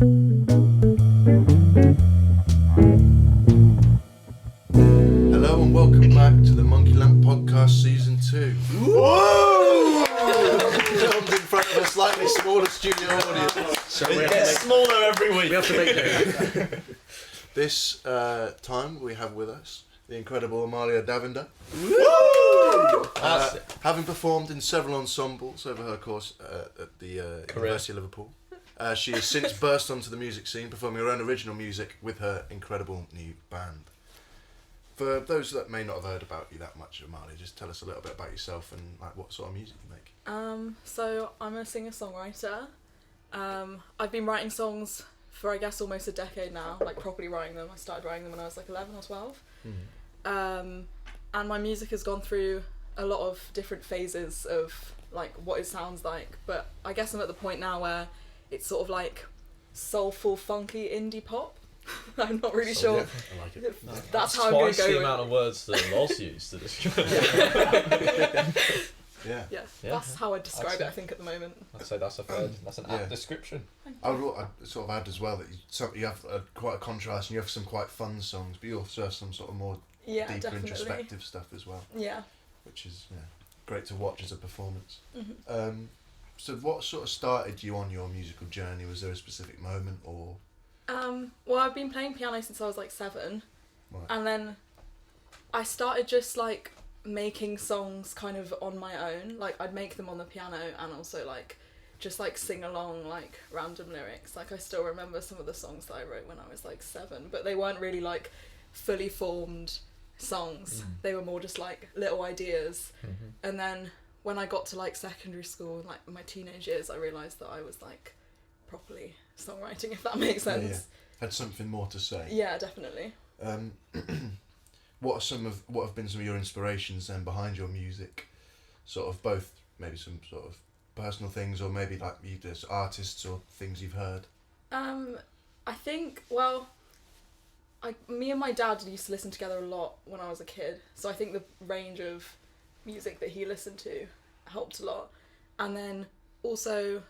Hello and welcome back to the Monkey Lamp Podcast Season 2. Whoa! Filmed in front of a slightly smaller studio audience. So it gets smaller every week. We have to make it. This time we have with us the incredible Amalia Davinder. Having performed in several ensembles over her course at the University of Liverpool, she has since burst onto the music scene, performing her own original music with her incredible new band. For those that may not have heard about you that much, Amalia, just tell us a little bit about yourself and like what sort of music you make. So I'm a singer-songwriter. I've been writing songs for I guess almost a decade now, like properly writing them. I started writing them when I was like 11 or 12. Mm-hmm. And my music has gone through a lot of different phases of like what it sounds like, but I guess I'm at the point now where it's sort of like soulful, funky indie pop. I'm not really sure. Yeah, I like it. That's how I'm going to go. Twice the with amount of words that Loz used to describe. Yeah. Yeah, that's how I describe it, I think, at the moment. I'd say that's an apt description. I'd sort of add as well that you have quite a contrast and you have some quite fun songs, but you also have some sort of more deeper Definitely. introspective stuff as well. Yeah. Which is great to watch as a performance. Mm-hmm. So what sort of started you on your musical journey? Was there a specific moment or? Well, I've been playing piano since I was like 7, Right. and then I started just like making songs kind of on my own. Like I'd make them on the piano and also like just like sing along like random lyrics. Like I still remember some of the songs that I wrote when I was like 7, but they weren't really like fully formed songs. They were more just like little ideas. And then when I got to like secondary school, like my teenage years, I realised that I was like properly songwriting, if that makes sense. Yeah. Had something more to say. Yeah, definitely. What have been some of your inspirations then behind your music? Sort of both maybe some sort of personal things or maybe like you as artists or things you've heard. I think, well, me and my dad used to listen together a lot when I was a kid, so I think the range of music that he listened to helped a lot. And then also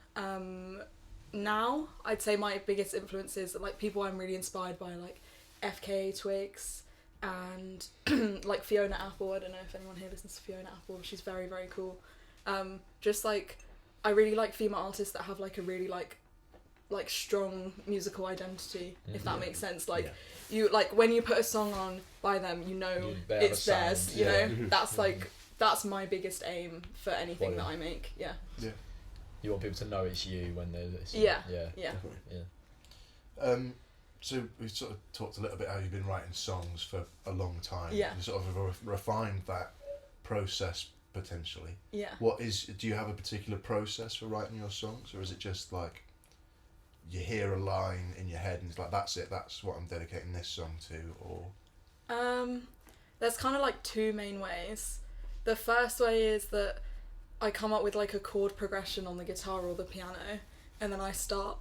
now I'd say my biggest influences are like people I'm really inspired by, like FKA Twigs and like Fiona Apple. I don't know if anyone here listens to Fiona Apple. She's very, very cool. Just like I really like female artists that have like a really like strong musical identity, if that makes sense. Like you, like when you put a song on by them, you know it's theirs. You know, that's like that's my biggest aim for anything that I make. Yeah. You want people to know it's you when they're listening. Yeah. So we sort of talked a little bit how you've been writing songs for a long time. Yeah. You sort of refined that process potentially. Yeah. Do you have a particular process for writing your songs, or is it just like you hear a line in your head and it's like that's it, that's what I'm dedicating this song to? Or there's kind of like two main ways. The first way is that I come up with like a chord progression on the guitar or the piano, and then I start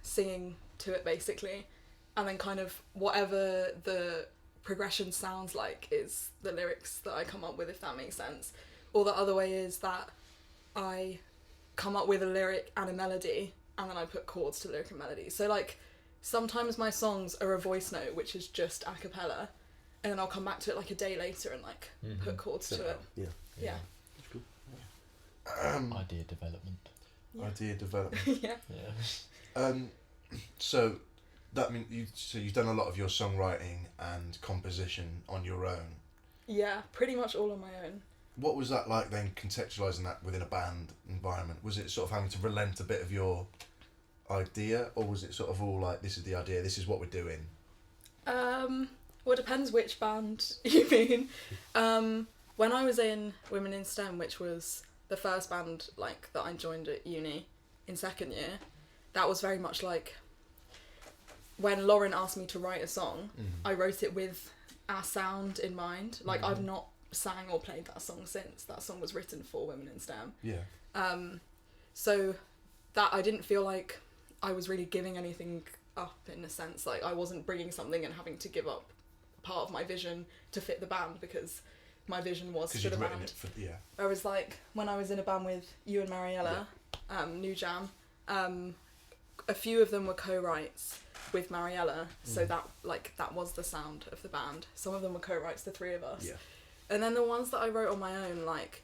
singing to it basically, and then kind of whatever the progression sounds like is the lyrics that I come up with, if that makes sense. Or the other way is that I come up with a lyric and a melody, and then I put chords to lyric and melody. So like sometimes my songs are a voice note which is just a cappella, and then I'll come back to it like a day later and like put chords to it. Yeah. That's cool. Idea development. Idea development. Yeah. So that means you've done a lot of your songwriting and composition on your own. Yeah, pretty much all on my own. What was that like then, contextualising that within a band environment? Was it sort of having to relent a bit of your idea, or was it sort of all like, this is the idea, this is what we're doing? Well, it depends which band you mean. When I was in Women in STEM, which was the first band like that I joined at uni in second year, that was very much like when Lauren asked me to write a song, I wrote it with our sound in mind. Like I've not sang or played that song since. That song was written for Women in STEM. Yeah. So that I didn't feel like I was really giving anything up in a sense. Like I wasn't bringing something and having to give up part of my vision to fit the band, because my vision was for the band. I was like, when I was in a band with you and Mariella, New Jam, a few of them were co-writes with Mariella, so that was the sound of the band. Some of them were co-writes, the three of us. Yeah. And then the ones that I wrote on my own, like,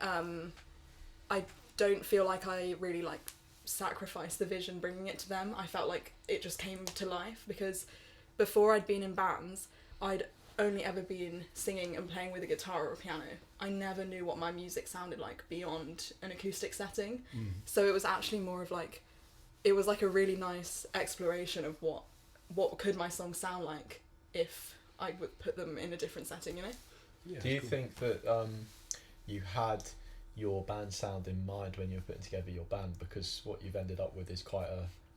I don't feel like I really, like, sacrificed the vision bringing it to them. I felt like it just came to life, because before I'd been in bands, I'd only ever been singing and playing with a guitar or a piano. I never knew what my music sounded like beyond an acoustic setting. So it was actually more of like, it was like a really nice exploration of what could my songs sound like if I would put them in a different setting, you know? Yeah, do you think that you had your band sound in mind when you were putting together your band? Because what you've ended up with is quite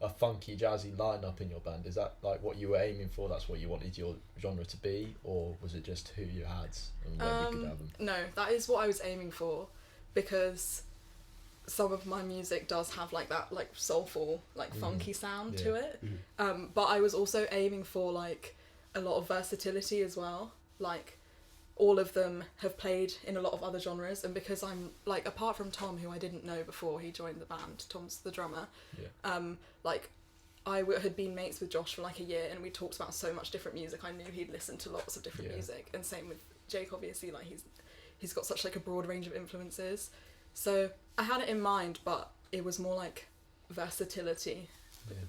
a funky, jazzy lineup in your band. Is that like what you were aiming for? That's what you wanted your genre to be? Or was it just who you had and where you could have them? No, that is what I was aiming for, because some of my music does have like that like soulful, like funky sound to it. But I was also aiming for like a lot of versatility as well. Like, all of them have played in a lot of other genres, and because I'm like, apart from Tom, who I didn't know before he joined the band, Tom's the drummer, like I had been mates with Josh for like a year, and we talked about so much different music. I knew he'd listened to lots of different music, and same with Jake, obviously, like he's got such like a broad range of influences. So I had it in mind, but it was more like versatility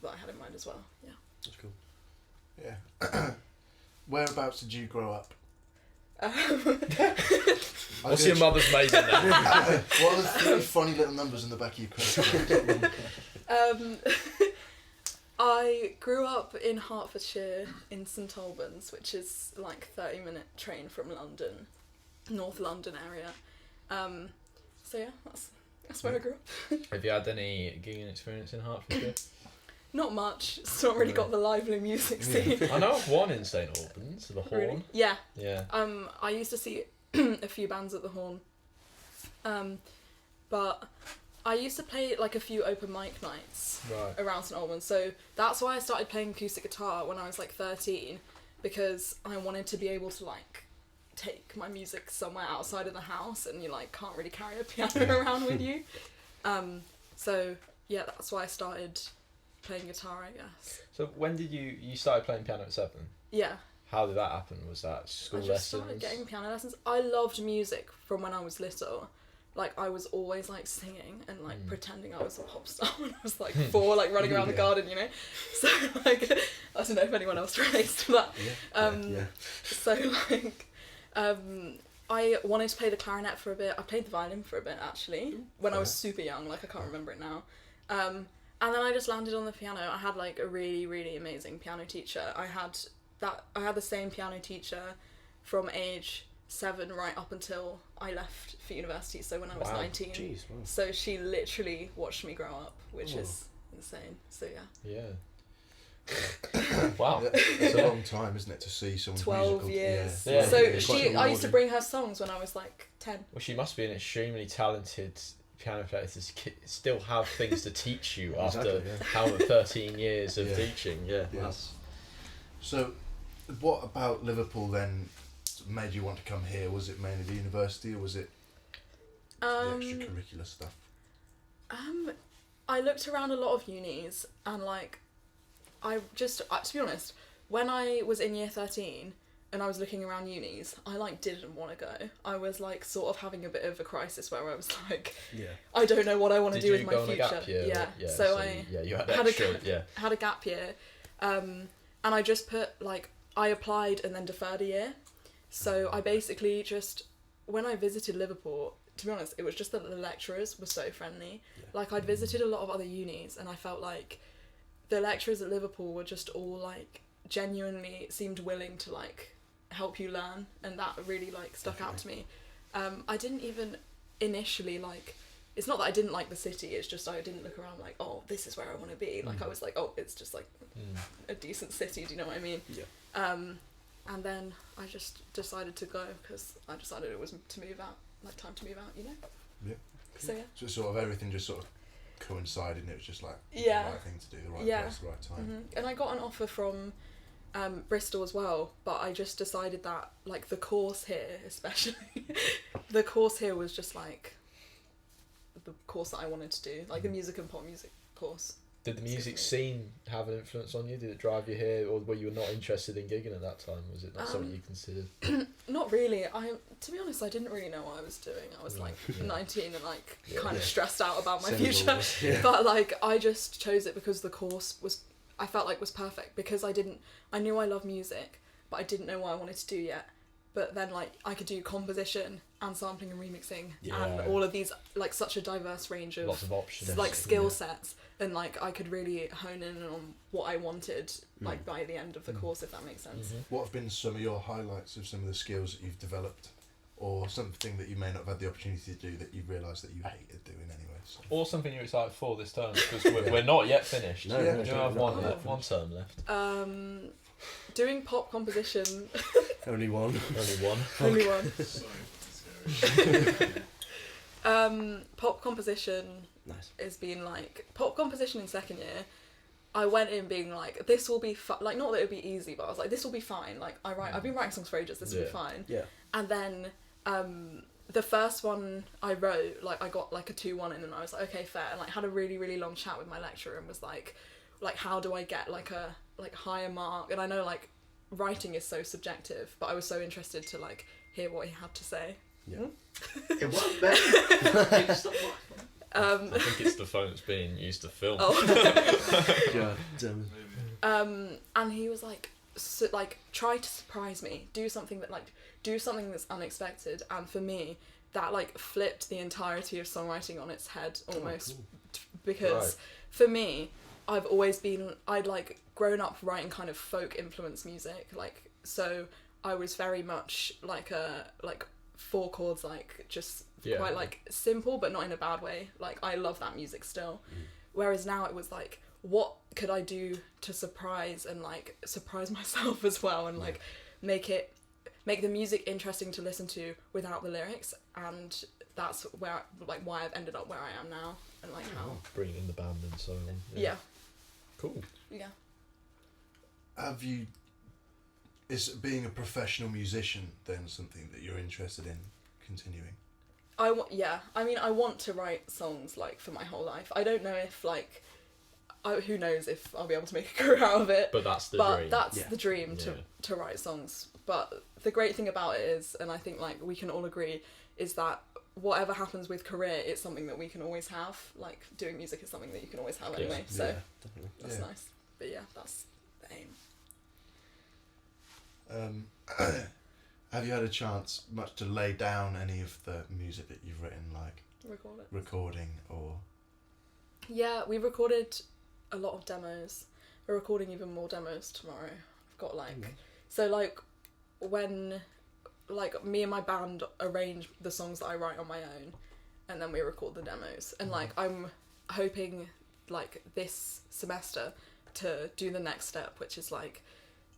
that I had in mind as well. Yeah. That's cool. Yeah. Whereabouts did you grow up? What's your mother's maiden name? What are the three funny little numbers in the back of your credit card? I grew up in Hertfordshire in St Albans, which is like 30-minute train from London, North London area. So yeah, that's where I grew up. Have you had any gigging experience in Hertfordshire? Not much. It's not really got the lively music scene. I know of one in St Albans, the Horn. Really? Yeah. Yeah. I used to see a few bands at the Horn. But I used to play like a few open mic nights around St Albans. So that's why I started playing acoustic guitar when I was like 13, because I wanted to be able to like take my music somewhere outside of the house, and you like can't really carry a piano around with you. So yeah, that's why I started playing guitar, I guess. So when did you started playing piano at 7? Yeah. How did that happen? Was that school lessons? I just started getting piano lessons. I loved music from when I was little. Like, I was always like singing and like pretending I was a pop star when I was like 4, like running around the garden, you know. So like, I don't know if anyone else relates to that. So like, I wanted to play the clarinet for a bit. I played the violin for a bit actually when I was super young. Like, I can't remember it now. And then I just landed on the piano. I had like a really, really amazing piano teacher. I had the same piano teacher from age 7 right up until I left for university, so when I was 19. Jeez, wow. So she literally watched me grow up, which is insane. So yeah. Wow. It's a long time, isn't it, to see someone's 12 musical... years. Yeah. So I used to bring her songs when I was like 10. Well, she must be an extremely talented piano player to still have things to teach you after 13 years of teaching. So what about Liverpool then made you want to come here? Was it mainly the university, or was it the extracurricular stuff? I looked around a lot of unis, and like I just to be honest, when I was in year 13 and I was looking around unis, I like didn't want to go. I was like sort of having a bit of a crisis where I was like, I don't know what I want to do with my future. Gap year? Yeah. So I had a gap year, and I just put like, I applied and then deferred a year. So I basically just, when I visited Liverpool, to be honest, it was just that the lecturers were so friendly. Like, I'd visited a lot of other unis, and I felt like the lecturers at Liverpool were just all like genuinely seemed willing to like help you learn, and that really like stuck out to me. I didn't even initially like, it's not that I didn't like the city, it's just I didn't look around like, oh, this is where I want to be. Like, I was like, oh, it's just like a decent city, do you know what I mean? And then I just decided to go because I decided it was to move out, like time to move out, you know? Yeah. So yeah. So sort of everything just sort of coincided, and it was just like the right thing to do, the right place, the right time. And I got an offer from Bristol as well, but I just decided that like the course here, especially, the course here was just like the course that I wanted to do, like the music and pop music course. Did the music scene have an influence on you? Did it drive you here, or were you not interested in gigging at that time? Was it not something you considered? Not really. To be honest, I didn't really know what I was doing. I was like 19 and like kind of stressed out about my future. But like I just chose it because the course I felt like was perfect, because I knew I love music, but I didn't know what I wanted to do yet. But then like I could do composition and sampling and remixing and all of these, like such a diverse range of lots of options, like skill sets, and like I could really hone in on what I wanted like by the end of the course, if that makes sense. What have been some of your highlights of some of the skills that you've developed, or something that you may not have had the opportunity to do that you realised that you hated doing anyway? So. Or something you're excited for this term, because we're not yet finished. No, we do have one term left. Doing pop composition. Only one. Only one. Pop composition has been like pop composition in second year. I went in being like, this will be like, not that it would be easy, but I was like, this will be fine. Like I've been writing songs for ages. This will be fine. Yeah. And then the first one I wrote, like I got like a 2-1 in, and I was like, okay, fair. And like had a really really long chat with my lecturer and was like how do I get like a higher mark? And I know like writing is so subjective, but I was so interested to like hear what he had to say. Yeah. It wasn't bad. I think it's the phone that's being used to film. God damn it. And he was like, try to surprise me. Do something that's unexpected. And for me, that like flipped the entirety of songwriting on its head almost, because for me, I'd like grown up writing kind of folk influenced music, like, so I was very much like a 4 chords, like just quite like simple, but not in a bad way. Like I love that music still. Whereas now it was like, what could I do to surprise myself as well, and like make the music interesting to listen to without the lyrics. And that's where like why I've ended up where I am now, and like how bringing in the band and so on. Yeah. Cool. Yeah. Is being a professional musician then something that you're interested in continuing? I want to write songs like for my whole life. I don't know if like, who knows if I'll be able to make a career out of it. But that's the dream. That's the dream, to write songs. But the great thing about it is, and I think like we can all agree, is that whatever happens with career, it's something that we can always have. Like doing music is something that you can always have anyway. So that's nice. But yeah, that's the aim. Have you had a chance much to lay down any of the music that you've written, like recording or? Yeah, we recorded a lot of demos. We're recording even more demos tomorrow. I've got so like when like me and my band arrange the songs that I write on my own, and then we record the demos. And like I'm hoping like this semester to do the next step, which is like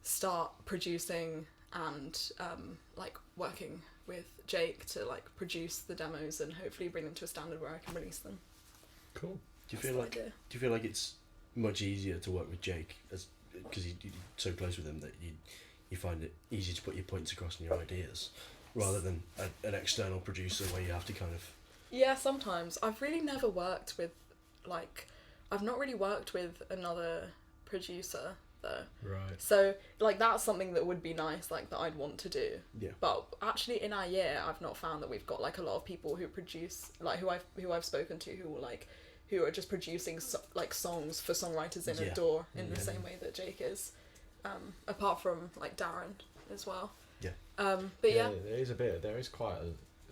start producing and like working with Jake to like produce the demos and hopefully bring them to a standard where I can release them. Cool. Do you feel like it's much easier to work with Jake because you're so close with him that you find it easy to put your points across and your ideas rather than an external producer where you have to kind of? Yeah, sometimes. I've really never worked with I've not really worked with another producer though. Right. So like that's something that would be nice, like that I'd want to do. Yeah. But actually in our year I've not found that we've got like a lot of people who produce, like who I've spoken to who are just producing like songs for songwriters in a door in the same way that Jake is. Apart from like Darren as well. Yeah. But yeah. There is quite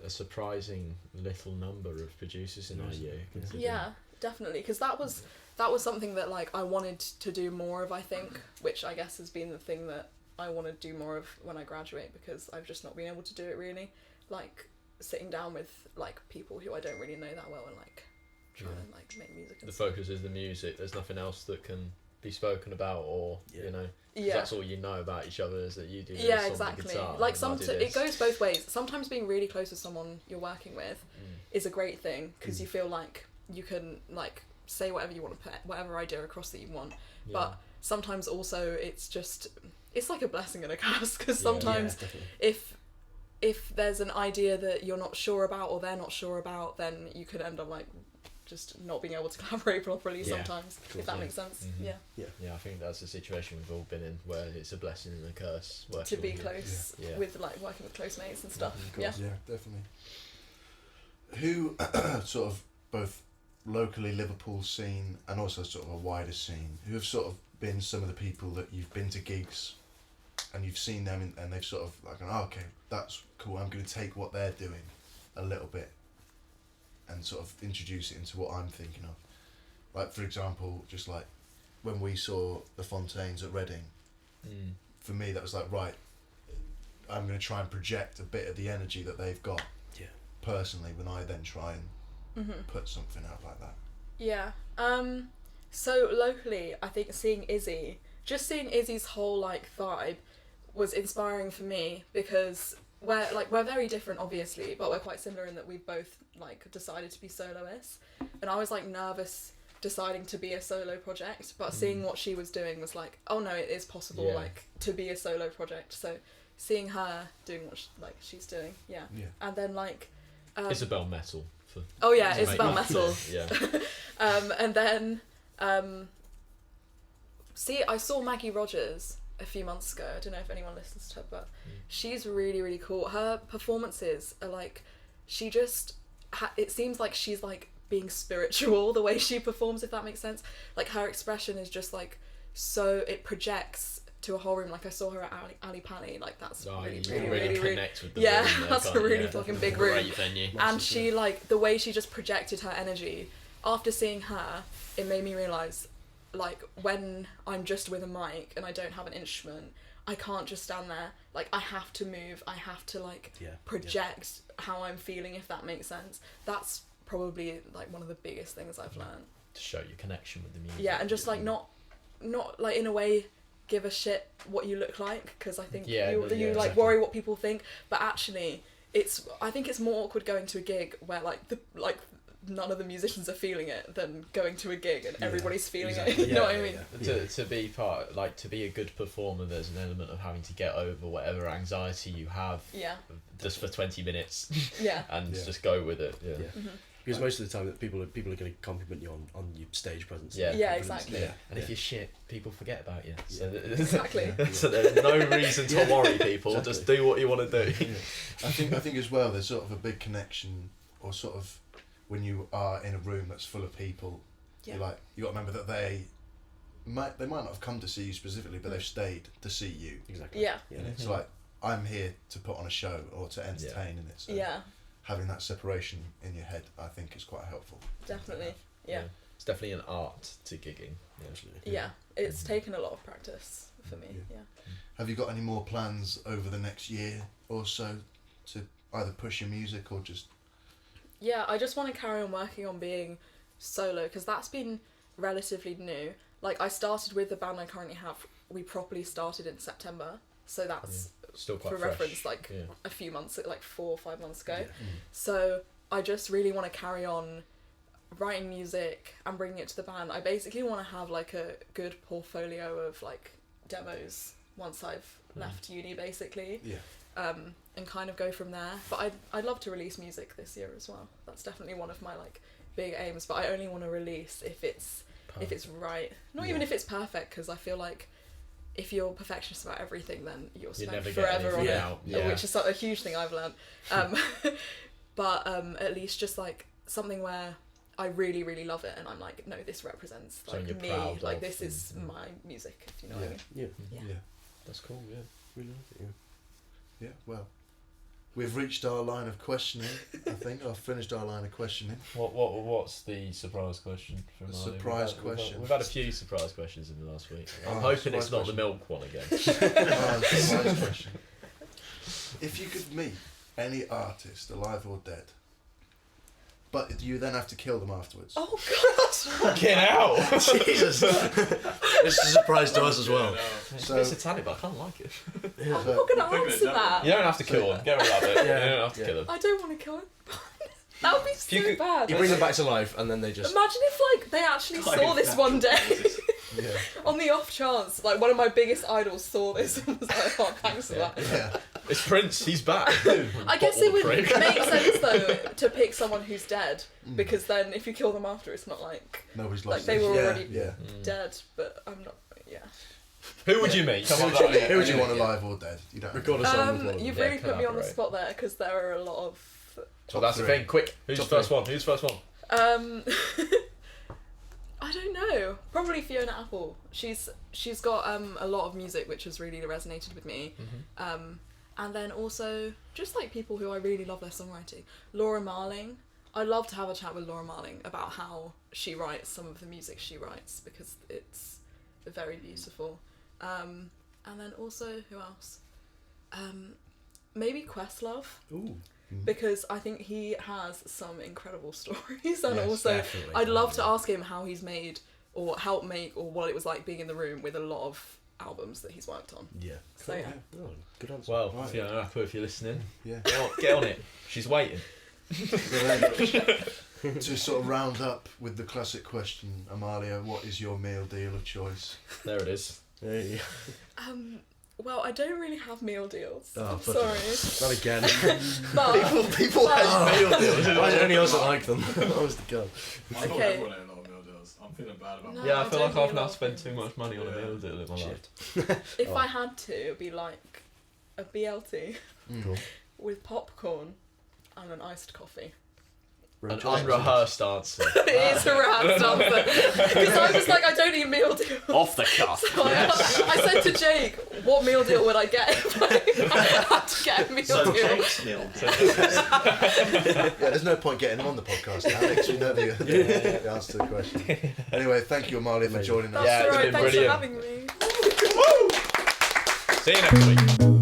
a surprising little number of producers in our year. Yeah, definitely, because that was something that like I wanted to do more of, I think, which I guess has been the thing that I want to do more of when I graduate, because I've just not been able to do it really, like sitting down with like people who I don't really know that well and like trying to like make music. And the focus is the music. There's nothing else that can be spoken about, or you know, that's all you know about each other is that you do. Exactly. Like it goes both ways. Sometimes being really close with someone you're working with is a great thing because you feel like you can like say whatever you want to put whatever idea across that you want. But sometimes also it's like a blessing and a curse, because sometimes if there's an idea that you're not sure about or they're not sure about, then you could end up like just not being able to collaborate properly Yeah, sometimes, cool, if that yeah. makes sense. Mhm. Yeah. Yeah, I think that's a situation we've all been in where it's a blessing and a curse. To working be with- close Yeah. with like working with close mates and stuff. Mhm, of Yeah. course. Yeah, definitely. Who sort of both locally Liverpool scene and also sort of a wider scene, who have sort of been some of the people that you've been to gigs and you've seen them and they've sort of like, oh, okay, that's cool, I'm going to take what they're doing a little bit and sort of introduce it into what I'm thinking of. Like, for example, just like when we saw the Fontaines at Reading, Mm. for me that was like, right, I'm going to try and project a bit of the energy that they've got Yeah. personally when I then try and Mm-hmm. put something out like that. Yeah. So locally, I think seeing Izzy's whole like vibe was inspiring for me because we're very different obviously, but we're quite similar in that we've both like decided to be soloists. And I was like nervous deciding to be a solo project, but seeing what she was doing was like, oh no, it is possible Yeah. like to be a solo project. So seeing her doing what she's doing, yeah. Yeah. And then like Isabel Metal. For oh yeah, to Isabel make- Metal. Yeah. And then, I saw Maggie Rogers a few months ago. I don't know if anyone listens to her, but she's really, really cool. Her performances are like, she just, it seems like she's like being spiritual the way she performs, if that makes sense. Like her expression is just like, so it projects to a whole room. Like I saw her at Ali Pali, like that's Oh, really, you really, really really, really, connect with the yeah, room there, that's a can't you? really Yeah. fucking big room. Great venue. And she like the way she just projected her energy. After seeing her, it made me realise, like, when I'm just with a mic and I don't have an instrument, I can't just stand there. Like, I have to move. I have to like project how I'm feeling, if that makes sense. That's probably like one of the biggest things I've learned. To show your connection with the music. Yeah, and just like not like in a way give a shit what you look like, because I think you like exactly. worry what people think, but actually I think it's more awkward going to a gig where like none of the musicians are feeling it than going to a gig and everybody's feeling it. You know what I mean? To be part, like to be a good performer, there's an element of having to get over whatever anxiety you have. Yeah. Just for 20 minutes. Yeah. And just go with it. Yeah. Mm-hmm. Because most of the time that people are going to compliment you on your stage presence. Yeah. Yeah, confidence. exactly. Yeah. And if you're shit, people forget about you. So, Exactly. so there's no reason to worry, people. Exactly. Just do what you want to do. I think as well there's sort of a big connection, or sort of when you are in a room that's full of people, you're like, you got to remember that they might not have come to see you specifically, but they've stayed to see you. Exactly. Yeah. And it's like, I'm here to put on a show or to entertain, and it's Yeah. having that separation in your head, I think, is quite helpful. Definitely. Yeah. It's definitely an art to gigging. Yeah. Absolutely. Yeah. It's taken a lot of practice for me. Yeah. Yeah. Have you got any more plans over the next year or so to either push your music or just... Yeah, I just want to carry on working on being solo, because that's been relatively new. Like, I started with the band I currently have. We properly started in September, so that's Still quite for fresh. reference, like a few months, like 4 or 5 months ago. Yeah. So I just really want to carry on writing music and bringing it to the band. I basically want to have like a good portfolio of like demos once I've left uni, basically. Yeah. And kind of go from there. But I'd love to release music this year as well. That's definitely one of my like big aims. But I only want to release if it's right. Not even if it's perfect, because I feel like if you're perfectionist about everything, then you'll spend never get forever on anything it, out. Yeah. which is a huge thing I've learned. But at least just like something where I really, really love it, and I'm like, no, this represents like Something me. you're proud Like of this is and- my music, if you know what I mean. Yeah. Yeah. That's cool, yeah. Really like it. Yeah, well, we've reached our line of questioning, I think. I've finished our line of questioning. What's the surprise question from The Marley? surprise question. We've had a few surprise questions in the last week. I'm Oh, hoping it's surprise not the question. milk one again. Surprise question. If you could meet any artist, alive or dead, but you then have to kill them afterwards. Oh God! Get out! Jesus. It's a surprise to us as well. So, It's Italian, but I kind of like it. I'm not gonna answer that. You don't have to kill them. Get rid of it. You don't have to kill them. I don't want to kill him. That would be so You could- bad. You bring them back to life and then they just... Imagine if like they actually saw this one day. yeah. On the off chance, like one of my biggest idols saw this and was like, oh, thanks for that. Yeah. It's Prince. He's back. I guess it would Prick. make sense though to pick someone who's dead, because then if you kill them after, it's not like Nobody's like lost. they were it. already Yeah. dead. But I'm not. Yeah. Who would you meet? Come on, Who would you want alive or dead? You don't. Record a song with one of them. You've Yeah, really put me on the collaborate. spot there, because there are a lot of. Well, that's the thing. Quick. Who's Top first three. one? Who's first one? I don't know. Probably Fiona Apple. She's got a lot of music which has really resonated with me. And then also just like people who I really love their songwriting. Laura Marling. I'd love to have a chat with Laura Marling about how she writes some of the music she writes, because it's very beautiful. And then also who else? Maybe Questlove. Ooh. Because I think he has some incredible stories, and Yes, also definitely. I'd love to ask him how he's made or helped make, or what it was like being in the room with a lot of albums that he's worked on. Yeah. So yeah. Oh, good answer. Well, Right. Fiona Apple, if you're listening, Yeah. get on it. She's waiting. To sort of round up with the classic question, Amalia, what is your meal deal of choice? There it is. Hey. Well, I don't really have meal deals. Oh, I'm fuck sorry. Not again. But People hate meal deals. I only doesn't like them. That was the gun. I thought Okay. everyone ate a lot of meal deals. I'm feeling bad about No. that. Yeah, I I feel don't like eat I've a now lot of spent too things. much money on a Yeah. meal deal in my life. if Oh. I had to, it would be like a BLT Cool. with popcorn and an iced coffee. An unrehearsed answer. It is a rehearsed answer. Because I was like, I don't eat meal deals. Off the cuff. So I said to Jake, what meal deal would I get if I had to get a meal So deal? Jake's meal. Yeah, there's no point getting him on the podcast now, Alex. We know the answer to the question. Anyway, thank you, Amalia, for joining us. That's Yeah, it's alright, been thanks brilliant. for having me. See you next week.